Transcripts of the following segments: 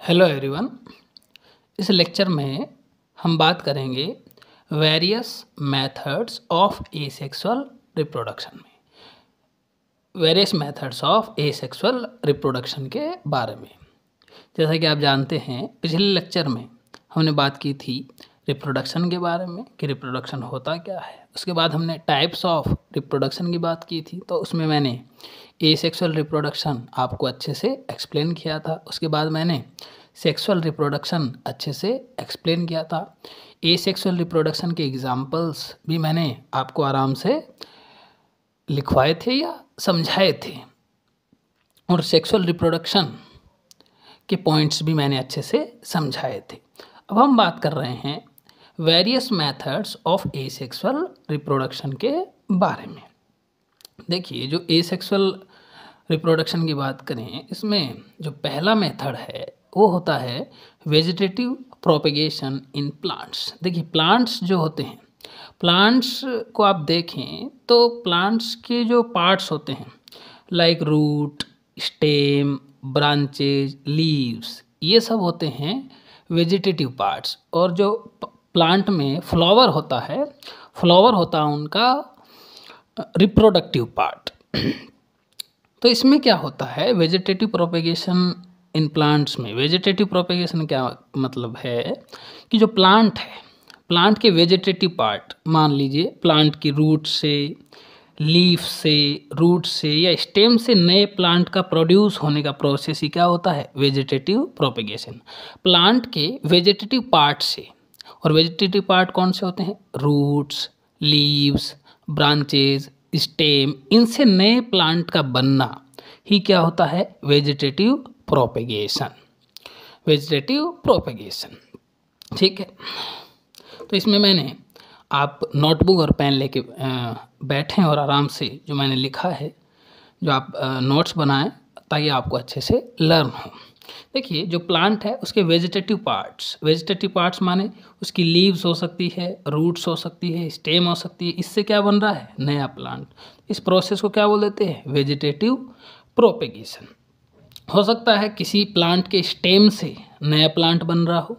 Hello everyone. इस lecture में हम बात करेंगे various methods of asexual reproduction में various methods of asexual reproduction के बारे में। जैसा कि आप जानते हैं, पिछले लेक्चर में हमने बात की थी रिप्रोडक्शन के बारे में कि रिप्रोडक्शन होता क्या है। उसके बाद हमने टाइप्स ऑफ रिप्रोडक्शन की बात की थी, तो उसमें मैंने एसेक्सुअल रिप्रोडक्शन आपको अच्छे से एक्सप्लेन किया था। उसके बाद मैंने सेक्सुअल रिप्रोडक्शन अच्छे से एक्सप्लेन किया था। एसेक्सुअल रिप्रोडक्शन के एग्जांपल्स भी मैंने आपको आराम से लिखवाए थे या समझाए थे, और सेक्सुअल रिप्रोडक्शन के पॉइंट्स भी मैंने अच्छे से समझाए थे। अब हम बात कर रहे हैं various methods of asexual reproduction के बारे में। देखिए, जो एसेक्सुअल रिप्रोडक्शन की बात करें, इसमें जो पहला मेथड है वो होता है वेजिटेटिव प्रोपेगेशन इन प्लांट्स। देखिए, प्लांट्स जो होते हैं, प्लांट्स को आप देखें तो प्लांट्स के जो पार्ट्स होते हैं like root, stem, branches, leaves, ये सब होते हैं वेजिटेटिव पार्ट्स। और जो प्लांट में फ्लावर होता है उनका रिप्रोडक्टिव पार्ट। तो इसमें क्या होता है, वेजिटेटिव प्रोपेगेशन इन प्लांट्स में वेजिटेटिव प्रोपेगेशन क्या मतलब है कि जो प्लांट है, प्लांट के वेजिटेटिव पार्ट, मान लीजिए प्लांट की रूट से, लीफ से, रूट से या स्टेम से नए प्लांट का प्रोड्यूस होने का प्रोसेस ही क्या होता है, वेजिटेटिव प्रोपेगेशन। प्लांट के वेजिटेटिव पार्ट से, और वेजिटेटिव पार्ट कौन से होते हैं, रूट्स, लीव्स, ब्रांचेज, स्टेम, इनसे नए प्लांट का बनना ही क्या होता है, वेजिटेटिव प्रोपेगेशन। वेजिटेटिव प्रोपेगेशन, ठीक है। तो इसमें मैंने, आप नोटबुक और पेन लेके बैठें और आराम से जो मैंने लिखा है, जो आप नोट्स बनाएं ताकि आपको अच्छे से लर्न हो। देखिए, जो प्लांट है उसके वेजिटेटिव पार्ट्स माने उसकी लीव्स हो सकती है, रूट्स हो सकती है, स्टेम हो सकती है, इससे क्या बन रहा है, नया प्लांट। इस प्रोसेस को क्या बोल देते हैं, वेजिटेटिव प्रोपेगेशन। हो सकता है किसी प्लांट के स्टेम से नया प्लांट बन रहा हो,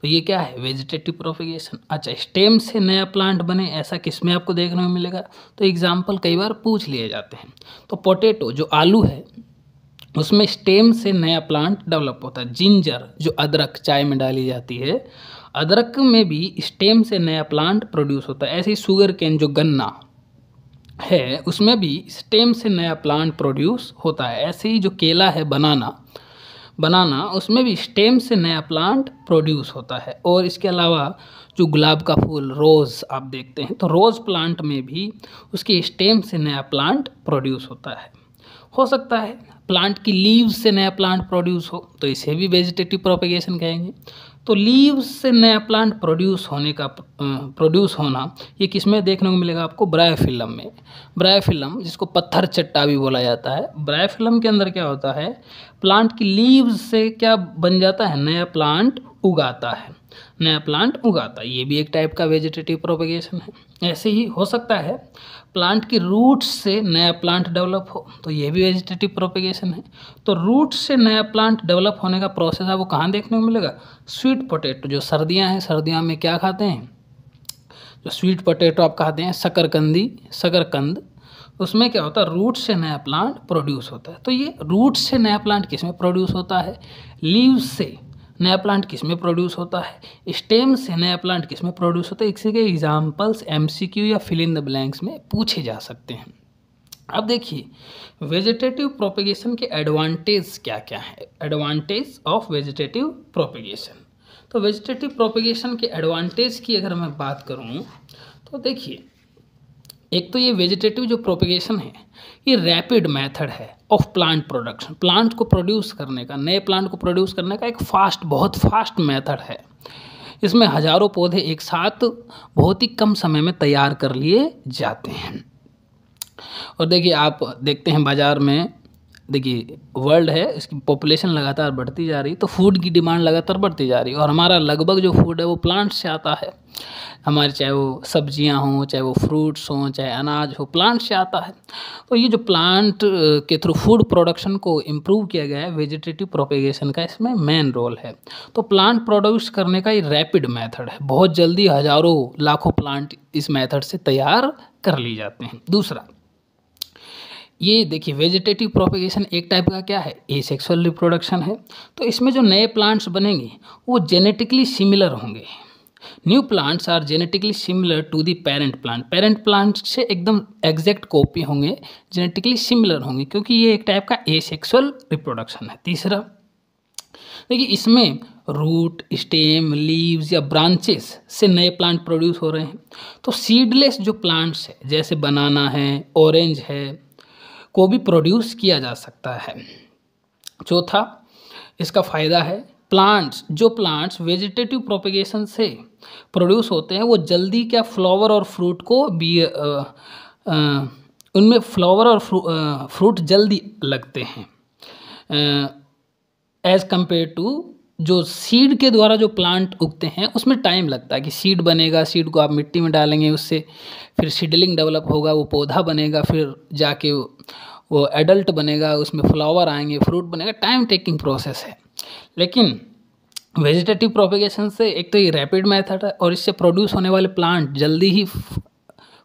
तो ये क्या है, वेजिटेटिव प्रोपेगेशन। अच्छा, स्टेम से नया प्लांट बने, ऐसा किसमें आपको देखने को मिलेगा, तो एग्जाम्पल कई बार पूछ लिए जाते हैं। तो पोटैटो, जो आलू है, उसमें स्टेम से नया प्लांट डेवलप होता है। जिंजर, जो अदरक चाय में डाली जाती है, अदरक में भी स्टेम से नया प्लांट प्रोड्यूस होता है। ऐसे ही शुगर केन, जो गन्ना है, उसमें भी स्टेम से नया प्लांट प्रोड्यूस होता है। ऐसे ही जो केला है, बनाना, उसमें भी स्टेम से नया प्लांट प्रोड्यूस होता है। और इसके अलावा जो गुलाब का फूल, रोज़, आप देखते हैं तो रोज़ प्लांट में भी उसके स्टेम से नया प्लांट प्रोड्यूस होता है। हो सकता है प्लांट की लीव्स से नया प्लांट प्रोड्यूस हो, तो इसे भी वेजिटेटिव प्रोपेगेशन कहेंगे। तो लीव्स से नया प्लांट प्रोड्यूस होना ये किस में देखने को मिलेगा आपको, ब्रायोफिलम में। ब्रायोफिलम, जिसको पत्थर चट्टा भी बोला जाता है, ब्रायोफिलम के अंदर क्या होता है, प्लांट की लीव्स से क्या बन जाता है, नया प्लांट उगाता है। ये भी एक टाइप का वेजिटेटिव प्रोपेगेशन है। ऐसे ही हो सकता है प्लांट की रूट्स से नया प्लांट डेवलप हो, तो ये भी वेजिटेटिव प्रोपेगेशन है। तो रूट्स से नया प्लांट डेवलप होने का प्रोसेस आपको कहाँ देखने को मिलेगा, स्वीट पोटैटो, जो सर्दियाँ हैं, सर्दियों में क्या खाते हैं, जो स्वीट पोटैटो आप खाते हैं, शकरकंद, उसमें क्या होता है, रूट से नया प्लांट प्रोड्यूस होता है। तो ये रूट से नया प्लांट किस में प्रोड्यूस होता है, लीव्स से नया प्लांट किस में प्रोड्यूस होता है, स्टेम से नया प्लांट किस में प्रोड्यूस होता है। इसी के एग्जांपल्स एमसीक्यू या फिल इन द ब्लैंक्स में पूछे जा सकते हैं। अब देखिए, वेजिटेटिव प्रोपेगेशन के एडवांटेज क्या क्या है, एडवांटेज ऑफ वेजिटेटिव प्रोपेगेशन। तो वेजिटेटिव प्रोपेगेशन के एडवांटेज की अगर मैं बात करूं, तो देखिए, एक तो ये वेजिटेटिव जो प्रोपेगेशन है, ये रैपिड मेथड है ऑफ प्लांट प्रोडक्शन। प्लांट को प्रोड्यूस करने का, नए प्लांट को प्रोड्यूस करने का एक बहुत फास्ट मेथड है। इसमें हजारों पौधे एक साथ बहुत ही कम समय में तैयार कर लिए जाते हैं। और देखिए, आप देखते हैं बाजार में देखिए वर्ल्ड है, इसकी पॉपुलेशन लगातार बढ़ती जा रही है, तो फूड की डिमांड लगातार बढ़ती जा रही है, और हमारा लगभग जो फूड है वो प्लांट से आता है। हमारे चाहे वो सब्जियां हों, चाहे वो फ्रूट्स हों, चाहे अनाज हो, प्लांट से आता है। तो ये जो प्लांट के थ्रू फूड प्रोडक्शन को इम्प्रूव किया गया है, वेजिटेटिव प्रोपेगेशन का इसमें मेन रोल है। तो प्लांट प्रोड्यूस करने का ये रैपिड मेथड है, बहुत जल्दी हज़ारों लाखों प्लांट इस मेथड से तैयार कर ली जाते हैं। दूसरा, ये देखिए वेजिटेटिव प्रोपेगेशन एक टाइप का क्या है, एसेक्सुअल रिप्रोडक्शन है। तो इसमें जो नए प्लांट्स बनेंगे वो जेनेटिकली सिमिलर होंगे। New plants are genetically similar to the parent plant, parent plant से एकदम एग्जैक्ट कॉपी होंगे, जेनेटिकली सिमिलर होंगे, क्योंकि ये एक टाइप का एसेक्सुअल रिप्रोडक्शन है। तीसरा, देखिए इसमें रूट, स्टेम, लीव्स या ब्रांचेस से नए प्लांट प्रोड्यूस हो रहे हैं। तो सीडलेस जो प्लांट्स है, जैसे बनाना है, ऑरेंज है, को भी प्रोड्यूस किया जा सकता है। चौथा, इसका फ़ायदा है जो प्लांट्स वेजिटेटिव प्रोपेगेशन से प्रोड्यूस होते हैं वो जल्दी क्या फ्लावर और फ्रूट को भी उनमें फ्लावर और फ्रूट जल्दी लगते हैं एज़ कम्पेयर टू जो सीड के द्वारा जो प्लांट उगते हैं उसमें टाइम लगता है कि सीड बनेगा, सीड को आप मिट्टी में डालेंगे, उससे फिर सीडलिंग डेवलप होगा, वो पौधा बनेगा, फिर जाके वो एडल्ट बनेगा, उसमें फ्लावर आएंगे, फ्रूट बनेगा, टाइम टेकिंग प्रोसेस है। लेकिन वेजिटेटिव प्रोपेगेशन से एक तो ये रैपिड मेथड है और इससे प्रोड्यूस होने वाले प्लांट जल्दी ही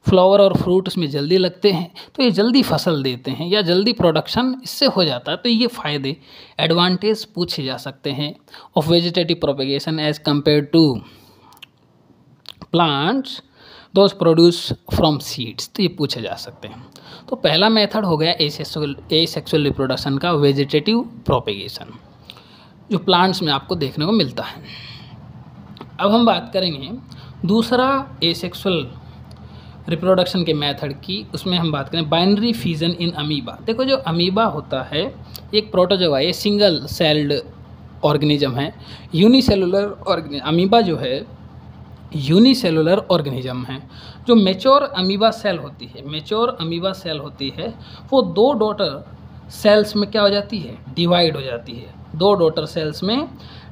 फ्लावर और फ्रूट उसमें जल्दी लगते हैं, तो ये jल्दी फसल देते हैं या जल्दी प्रोडक्शन इससे हो जाता है। तो ये फ़ायदे एडवांटेज पूछे जा सकते हैं of vegetative propagation as compare to plants those produce from seeds, तो ये पूछे जा सकते हैं। तो पहला मेथड हो गया एसेक्सुअल रिप्रोडक्शन का, वेजिटेटिव प्रोपेगेशन, जो प्लांट्स में आपको देखने को मिलता है। अब हम बात करेंगे दूसरा एसेक्सुअल रिप्रोडक्शन के मेथड की, उसमें हम बात करें बाइनरी फ्यूजन इन अमीबा। देखो जो अमीबा होता है एक प्रोटोजोआ, ये सिंगल सेल्ड ऑर्गेनिज्म है, यूनिसेलुलर ऑर्गेनिज्म। अमीबा जो है यूनिसेलुलर ऑर्गेनिज्म है। जो मेच्योर अमीबा सेल होती है, मेच्योर अमीबा सेल होती है, वो दो डॉटर सेल्स में क्या हो जाती है, डिवाइड हो जाती है, दो डॉटर सेल्स में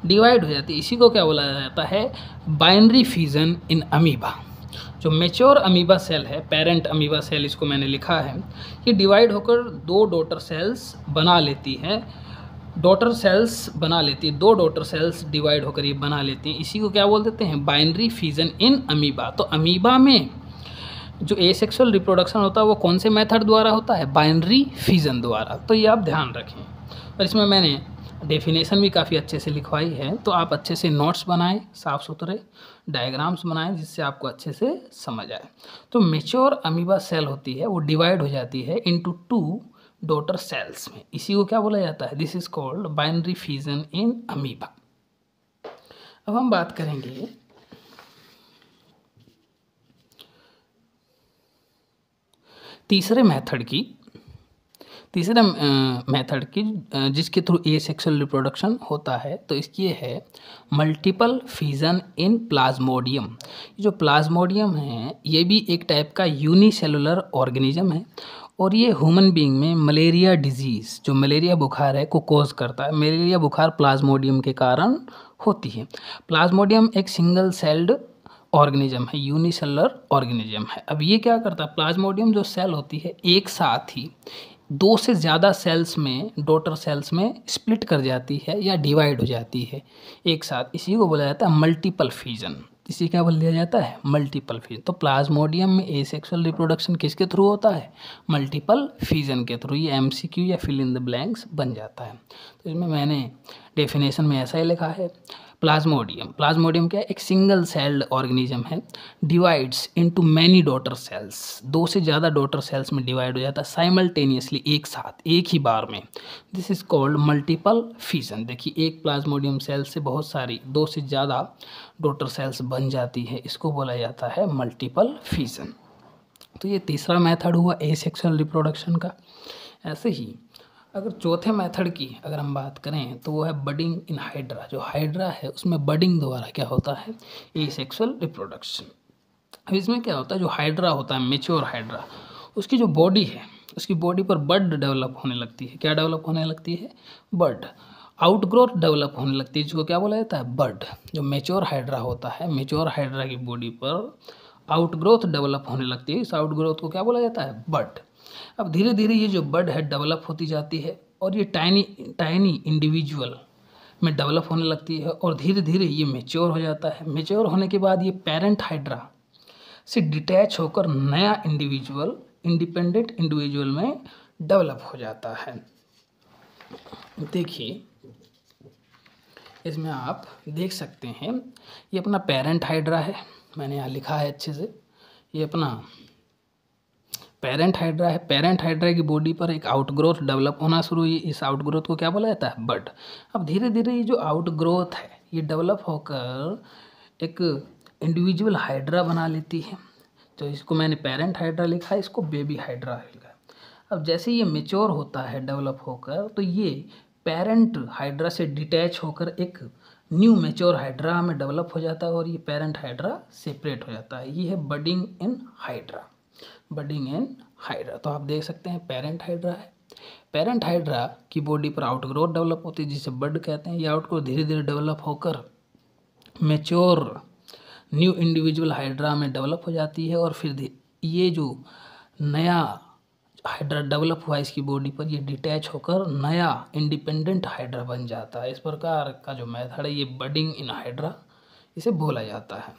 डिवाइड हो जाती है। इसी को क्या बोला जाता है, बाइनरी फ्यूजन इन अमीबा। जो मेच्योर अमीबा सेल है, पेरेंट अमीबा सेल इसको मैंने लिखा है, ये डिवाइड होकर दो डॉटर सेल्स बना लेती है, दो डॉटर सेल्स डिवाइड होकर ये बना लेती हैं। इसी को क्या बोल देते हैं, बाइनरी फ्यूजन इन अमीबा। तो अमीबा में जो एसेक्सुअल रिप्रोडक्शन होता है वो कौन से मेथड द्वारा होता है, बाइनरी फ्यूजन द्वारा। तो ये आप ध्यान रखें, और इसमें मैंने डेफिनेशन भी काफ़ी अच्छे से लिखवाई है, तो आप अच्छे से नोट्स बनाएं, साफ़ सुथरे डायग्राम्स बनाएं, जिससे आपको अच्छे से समझ आए। तो मेच्योर अमीबा सेल होती है वो डिवाइड हो जाती है इनटू टू डॉटर सेल्स में, इसी को क्या बोला जाता है, this is called binary fusion in amoeba. अब हम बात करेंगे तीसरे मेथड की, जिसके थ्रू एसेक्सुअल रिप्रोडक्शन होता है। तो इसकी है मल्टीपल फ्यूजन इन प्लाज्मोडियम। जो प्लाज्मोडियम है ये भी एक टाइप का यूनिसेलुलर ऑर्गेनिज्म है, और ये ह्यूमन बीइंग में मलेरिया डिजीज़, जो मलेरिया बुखार है, को कॉज करता है। मलेरिया बुखार प्लाज्मोडियम के कारण होती है। प्लाज्मोडियम एक सिंगल सेल्ड ऑर्गेनिज्म है, यूनिसेलुलर ऑर्गेनिज्म है। अब ये क्या करता है, प्लाज्मोडियम जो सेल होती है एक साथ ही दो से ज़्यादा सेल्स में, डॉटर सेल्स में स्प्लिट कर जाती है या डिवाइड हो जाती है एक साथ। इसी को बोला जाता है मल्टीपल फ्यूजन। इसी क्या बोल दिया जाता है, मल्टीपल फ्यूजन। तो प्लाज्मोडियम में एसेक्सुअल रिप्रोडक्शन किसके थ्रू होता है, मल्टीपल फ्यूजन के थ्रू। ये एमसीक्यू या फिल इन द ब्लैंक्स बन जाता है। तो इसमें मैंने डेफिनेशन में ऐसा ही लिखा है, प्लाज्मोडियम क्या है, एक सिंगल सेल्ड ऑर्गेनिज्म है, divides into many daughter cells, दो से ज़्यादा डॉटर सेल्स में डिवाइड हो जाता है साइमल्टेनियसली, एक साथ, एक ही बार में। This is called multiple fusion. देखिए एक प्लाज्मोडियम सेल से बहुत सारी, दो से ज़्यादा डॉटर सेल्स बन जाती है, इसको बोला जाता है मल्टीपल फ्यूजन। तो ये तीसरा मेथड हुआ एसेक्सुअल रिप्रोडक्शन का। ऐसे ही अगर चौथे मेथड की अगर हम बात करें तो वो है बडिंग इन हाइड्रा। जो हाइड्रा है उसमें बडिंग द्वारा क्या होता है, एसेक्सुअल रिप्रोडक्शन। अब इसमें क्या होता है, जो हाइड्रा होता है, मेच्योर हाइड्रा, उसकी जो बॉडी है उसकी बॉडी पर बड डेवलप होने लगती है। क्या डेवलप होने लगती है? बड। आउटग्रोथ डेवलप होने लगती है, जिसको क्या बोला जाता है? बड। जो मेच्योर हाइड्रा होता है, मेच्योर हाइड्रा की बॉडी पर आउटग्रोथ डेवलप होने लगती है, इस आउटग्रोथ को क्या बोला जाता है? बड। अब धीरे धीरे ये जो बड है डेवलप होती जाती है और ये टाइनी इंडिविजुअल में डेवलप होने लगती है और धीरे धीरे ये मेच्योर हो जाता है। मेच्योर होने के बाद ये पेरेंट हाइड्रा से डिटैच होकर नया इंडिविजुअल, इंडिपेंडेंट इंडिविजुअल में डेवलप हो जाता है। देखिए इसमें आप देख सकते हैं, ये अपना पेरेंट हाइड्रा है, मैंने यहाँ लिखा है अच्छे से, ये अपना पेरेंट हाइड्रा है। पेरेंट हाइड्रा की बॉडी पर एक आउटग्रोथ डेवलप होना शुरू हुई, इस आउटग्रोथ को क्या बोला जाता है? बड। अब धीरे धीरे ये जो आउटग्रोथ है ये डेवलप होकर एक इंडिविजुअल हाइड्रा बना लेती है। तो इसको मैंने पेरेंट हाइड्रा लिखा है, इसको बेबी हाइड्रा लिखा है। अब जैसे ये मेच्योर होता है डेवलप होकर, तो ये पेरेंट हाइड्रा से डिटैच होकर एक न्यू मेच्योर हाइड्रा में डेवलप हो जाता है और ये पेरेंट हाइड्रा सेपरेट हो जाता है। ये है budding in hydra, budding in hydra. तो आप देख सकते हैं पेरेंट हाइड्रा है, पेरेंट हाइड्रा की बॉडी पर आउटग्रोथ डेवलप होती है जिसे बड कहते हैं। ये आउटग्रोथ धीरे धीरे डेवलप होकर मेच्योर न्यू इंडिविजुअल हाइड्रा में डेवलप हो जाती है और फिर ये जो नया हाइड्रा डेवलप हुआ इसकी बॉडी पर, ये डिटैच होकर नया इंडिपेंडेंट हाइड्रा बन जाता है। इस प्रकार का जो मेथड है ये बडिंग इन हाइड्रा इसे बोला जाता है।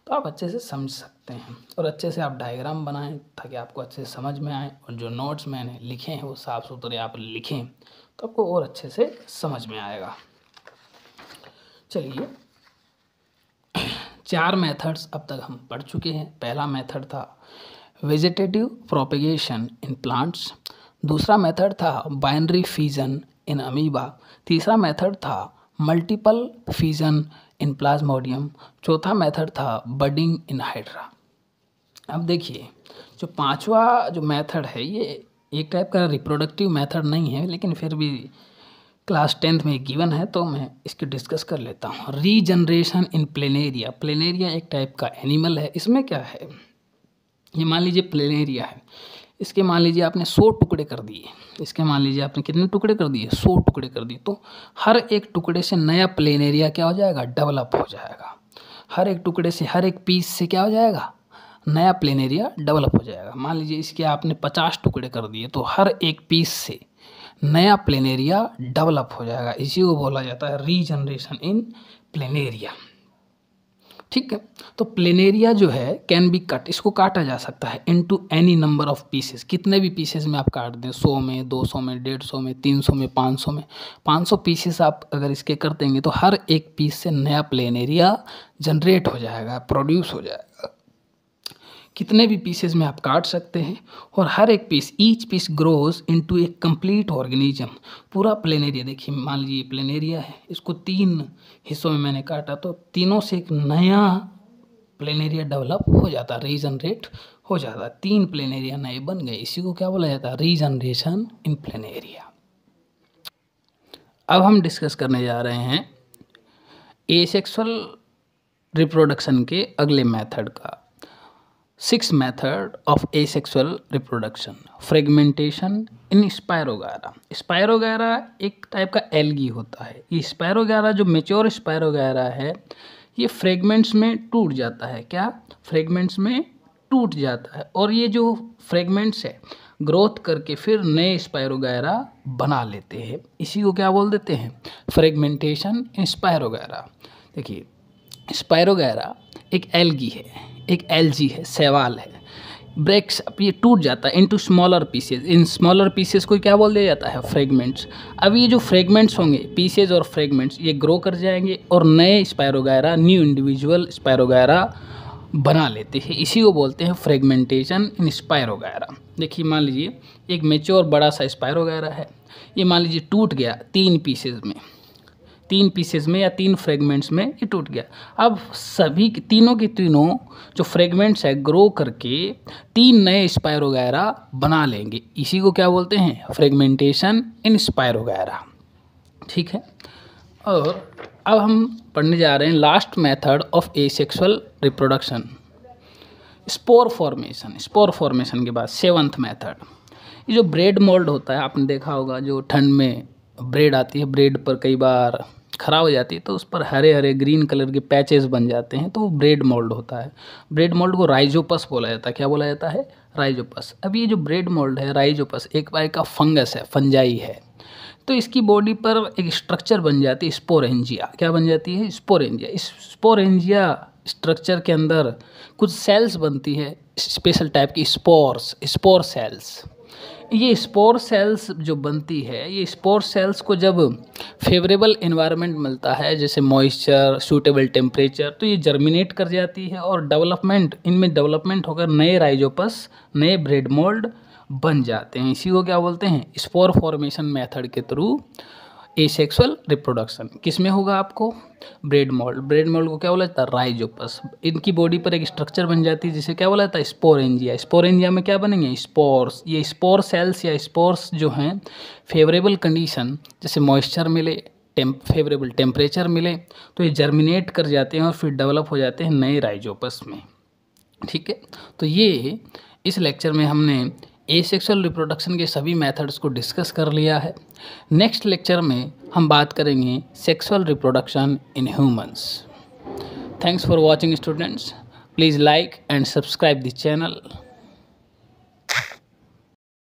तो आप अच्छे से समझ सकते हैं और अच्छे से आप डायग्राम बनाएं ताकि आपको अच्छे से समझ में आए और जो नोट्स मैंने लिखे हैं वो साफ सुथरे आप लिखें तो आपको और अच्छे से समझ में आएगा। चलिए 4 मेथड्स अब तक हम पढ़ चुके हैं। पहला मेथड था वेजिटेटिव प्रोपेगेशन इन प्लांट्स, दूसरा मेथड था बाइनरी फिजन इन अमीबा, तीसरा मेथड था मल्टीपल फिजन इन प्लाज्मोडियम, चौथा मेथड था बडिंग इन हाइड्रा। अब देखिए जो पांचवा जो मेथड है ये एक टाइप का रिप्रोडक्टिव मेथड नहीं है, लेकिन फिर भी क्लास 10th में गिवन है तो मैं इसको डिस्कस कर लेता हूँ। Regeneration in planaria. प्लेनेरिया एक टाइप का एनिमल है। इसमें क्या है, ये मान लीजिए प्लेनेरिया है, इसके मान लीजिए आपने 100 टुकड़े कर दिए, इसके मान लीजिए आपने कितने टुकड़े कर दिए? 100 टुकड़े कर दिए। तो हर एक टुकड़े से नया प्लेनेरिया क्या हो जाएगा? डेवलप हो जाएगा। हर एक टुकड़े से, हर एक पीस से क्या हो जाएगा? नया प्लेनेरिया डेवलप हो जाएगा। मान लीजिए इसके आपने 50 टुकड़े कर दिए तो हर एक पीस से नया प्लेनेरिया डेवलप हो जाएगा। इसी को बोला जाता है रीजनरेशन इन प्लेनेरिया। ठीक है, तो प्लेनेरिया जो है कैन बी कट, इसको काटा जा सकता है into any number of pieces. कितने भी पीसेस में आप काट दें, 100 में, 200 में, 150 में, 300 में, 500 में, 500 पीसेस आप अगर इसके कर देंगे तो हर एक पीस से नया प्लेनेरिया जनरेट हो जाएगा, प्रोड्यूस हो जाएगा। कितने भी पीसेस में आप काट सकते हैं और हर एक piece, each piece grows into a complete organism. पूरा प्लेनेरिया, देखिए मान लीजिए प्लेनेरिया है, इसको 3 हिस्सों में मैंने काटा तो तीनों से एक नया प्लेनेरिया डेवलप हो जाता, रीजनरेट हो जाता। 3 प्लेनेरिया नए बन गए, इसी को क्या बोला जाता है? Regeneration in planaria. अब हम डिस्कस करने जा रहे हैं एसेक्सुअल रिप्रोडक्शन के अगले मेथड का। 6th method of asexual reproduction, fragmentation in spirogyra. Spirogyra एक टाइप का एल्गी होता है। ये स्पायरोगायरा जो मेच्योर स्पायरोगायरा है ये फ्रेगमेंट्स में टूट जाता है। क्या? फ्रेगमेंट्स में टूट जाता है और ये जो फ्रेगमेंट्स है ग्रोथ करके फिर नए स्पायरोगायरा बना लेते हैं। इसी को क्या बोल देते हैं? फ्रेगमेंटेशन इन स्पायरोगायरा। देखिए स्पायरोगायरा एक एल्गी है, एक एल्गी है, शैवाल है, ब्रेक्स अप, ये टूट जाता है into smaller pieces. In smaller pieces को क्या बोल दिया जाता है? फ्रेगमेंट्स। अब ये जो फ्रेगमेंट्स होंगे, पीसेज और फ्रेगमेंट्स, ये ग्रो कर जाएंगे और नए स्पायरोगायरा, न्यू इंडिविजुअल स्पायरोगायरा बना लेते हैं। इसी को बोलते हैं फ्रेगमेंटेशन इन स्पायरोगायरा। देखिए मान लीजिए एक मेच्योर बड़ा सा स्पायरोगायरा है, ये मान लीजिए टूट गया 3 पीसेज में, 3 पीसेज में या 3 फ्रेगमेंट्स में ये टूट गया। अब सभी तीनों के तीनों जो फ्रेगमेंट्स है ग्रो करके 3 नए स्पायरोगायरा बना लेंगे। इसी को क्या बोलते हैं? फ्रेगमेंटेशन इन स्पायरोगायरा। ठीक है, और अब हम पढ़ने जा रहे हैं last method of asexual reproduction, spore formation. Spore formation के बाद 7th मेथड ये जो ब्रेड मोल्ड होता है, आपने देखा होगा जो ठंड में ब्रेड आती है, ब्रेड पर कई बार ख़राब हो जाती है तो उस पर हरे हरे ग्रीन कलर के पैचेस बन जाते हैं, तो वो ब्रेड मोल्ड होता है। ब्रेड मोल्ड को राइजोपस बोला जाता है। क्या बोला जाता है? राइजोपस। अब ये जो ब्रेड मोल्ड है, राइजोपस, एक बार का फंगस है, फंजाई है, तो इसकी बॉडी पर एक स्ट्रक्चर बन जाती है स्पोरेंजिया। क्या बन जाती है? स्पोरेंजिया। इस स्पोरेंजिया स्ट्रक्चर के अंदर कुछ सेल्स बनती है, स्पेशल टाइप की स्पोर्स, स्पोर सेल्स। ये स्पोर सेल्स जो बनती है, ये स्पोर सेल्स को जब फेवरेबल एनवायरनमेंट मिलता है, जैसे मॉइस्चर, सूटेबल टेम्परेचर, तो ये जर्मिनेट कर जाती है और इनमें डेवलपमेंट होकर नए राइजोपस, नए ब्रेड मोल्ड बन जाते हैं। इसी को क्या बोलते हैं? स्पोर फॉर्मेशन मेथड के थ्रू एसेक्सुअल रिप्रोडक्शन। किस में होगा आपको? Bread mould. ब्रेड मोल्ड को क्या बोला जाता है? राइजोपस। इनकी बॉडी पर एक स्ट्रक्चर बन जाती है जिसे क्या बोला जाता है? स्पोरेंजिया। स्पोरेंजिया में क्या बनेंगे? स्पोर्स। ये स्पोर सेल्स या स्पोर्स जो हैं, फेवरेबल कंडीशन जैसे मॉइस्चर मिले, फेवरेबल टेम्परेचर मिले, तो ये जर्मिनेट कर जाते हैं और फिर डेवलप हो जाते हैं नए राइजोपस में। ठीक है, तो ये इस लेक्चर में हमने एसेक्सुअल रिप्रोडक्शन के सभी मेथड्स को डिस्कस कर लिया है। नेक्स्ट लेक्चर में हम बात करेंगे sexual reproduction in humans. Thanks for watching students. Please like and subscribe this channel.